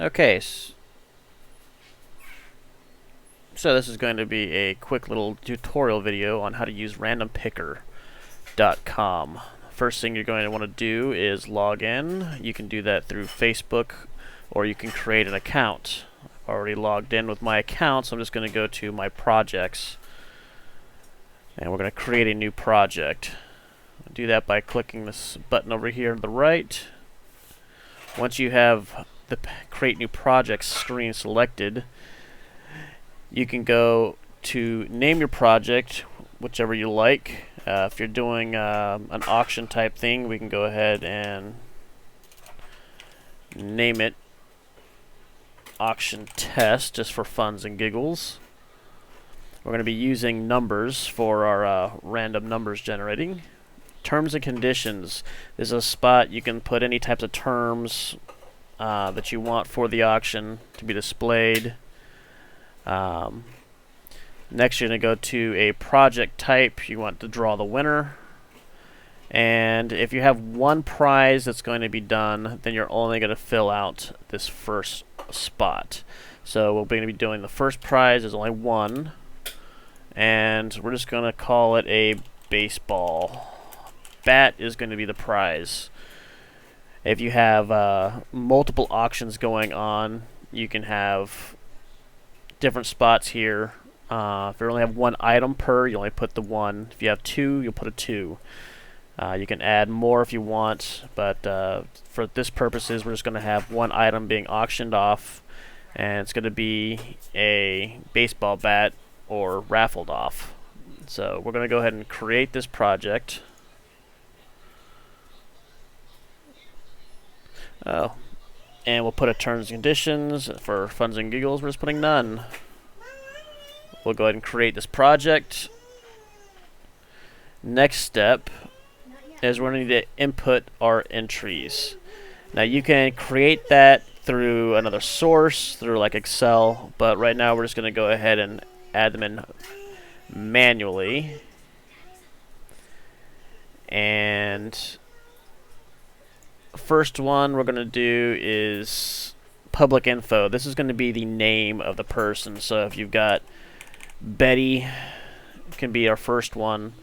Okay, so this is going to be a quick little tutorial video on how to use randompicker.com. First thing you're going to want to do is log in. You can do that through Facebook or you can create an account. I've already logged in with my account, so I'm just going to go to my projects and we're going to create a new project. Do that by clicking this button over here on the right. Once you have the create new project screen selected, you can go to name your project whichever you like. If you're doing an auction type thing, we can go ahead and name it auction test just for funs and giggles. We're going to be using numbers for our random numbers generating. Terms and conditions. There's a spot you can put any types of terms that you want for the auction to be displayed. Next, you're going to go to a project type. You want to draw the winner. And if you have one prize that's going to be done, then you're only going to fill out this first spot. So we're going to be doing the first prize. There's only one. And we're just going to call it a baseball bat is going to be the prize. If you have multiple auctions going on, you can have different spots here. If you only have one item per, you only put the one. If you have two, you'll put a two. You can add more if you want, but for this purposes, we're just going to have one item being auctioned off, and it's going to be a baseball bat or raffled off. So we're going to go ahead and create this project. And we'll put a terms and conditions. For funs and giggles, we're just putting none. We'll go ahead and create this project. Next step is we're going to need to input our entries. Now you can create that through another source, through like Excel, but right now we're just going to go ahead and add them in manually. And first one we're going to do is public info. This is going to be the name of the person. So if you've got Betty, can be our first one.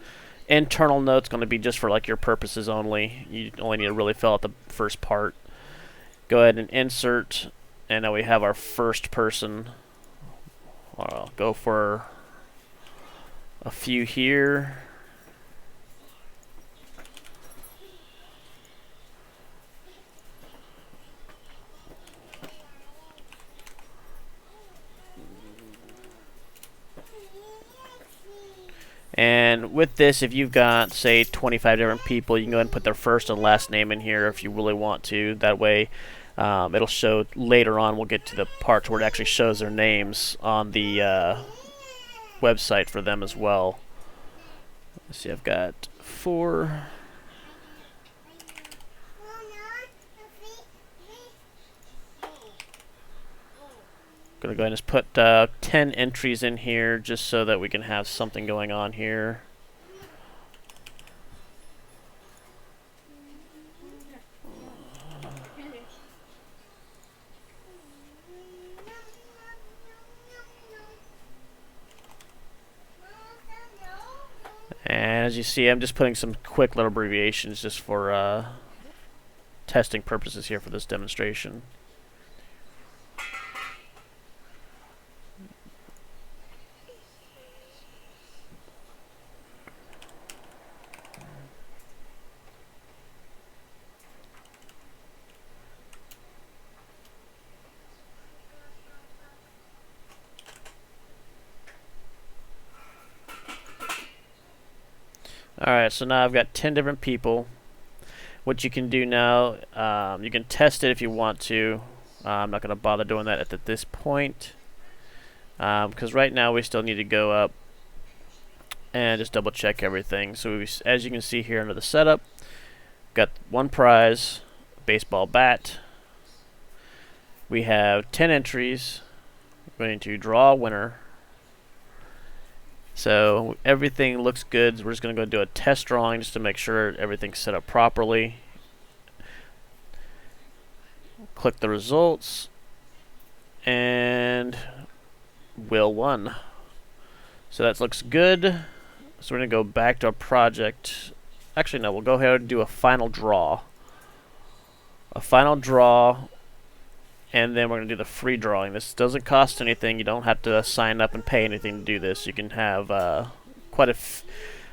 Internal note's going to be just for like your purposes only. You only need to really fill out the first part. Go ahead and insert, and now we have our first person. I'll go for a few here. And with this, if you've got, say, 25 different people, you can go ahead and put their first and last name in here if you really want to. That way, it'll show later on. We'll get to the parts where it actually shows their names on the website for them as well. Let's see, I've got 4. Gonna go ahead and just put 10 entries in here just so that we can have something going on here. And as you see, I'm just putting some quick little abbreviations just for testing purposes here for this demonstration. Alright, so now I've got 10 different people. What you can do now, you can test it if you want to. I'm not going to bother doing that at this point. Because right now we still need to go up and just double check everything. So as you can see here under the setup, got one prize, baseball bat. We have 10 entries. We're going to draw a winner. So everything looks good. We're just going to go do a test drawing just to make sure everything's set up properly. Click the results. and Will won. So that looks good. So we're going to go back to our project. Actually, no, we'll go ahead and do a final draw. A final draw, and then we're going to do the free drawing. This doesn't cost anything. You don't have to sign up and pay anything to do this. You can have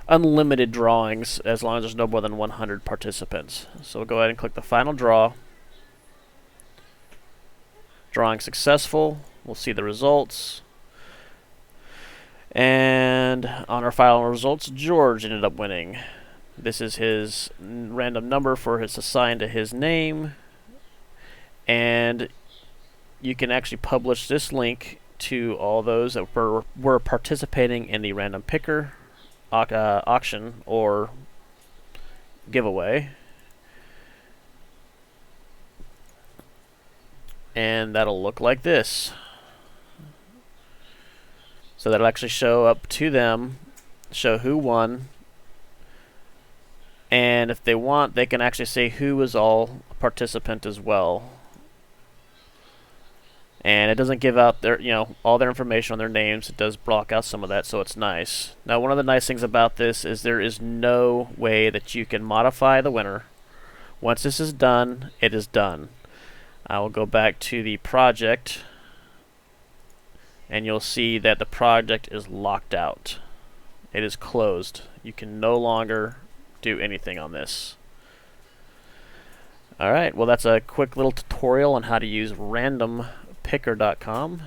unlimited drawings as long as there's no more than 100 participants. So we'll go ahead and click the final draw. Drawing successful. We'll see the results. And on our final results, George ended up winning. This is his random number for his assigned to his name. And you can actually publish this link to all those that were participating in the random picker auction or giveaway. And that'll look like this. So that'll actually show up to them, show who won, and if they want, they can actually say who was all a participant as well. And it doesn't give out their, all their information on their names. It does block out some of that, so it's nice. Now, one of the nice things about this is there is no way that you can modify the winner. Once this is done, it is done. I will go back to the project, and you'll see that the project is locked out. It is closed. You can no longer do anything on this. Alright, well that's a quick little tutorial on how to use randompicker.com.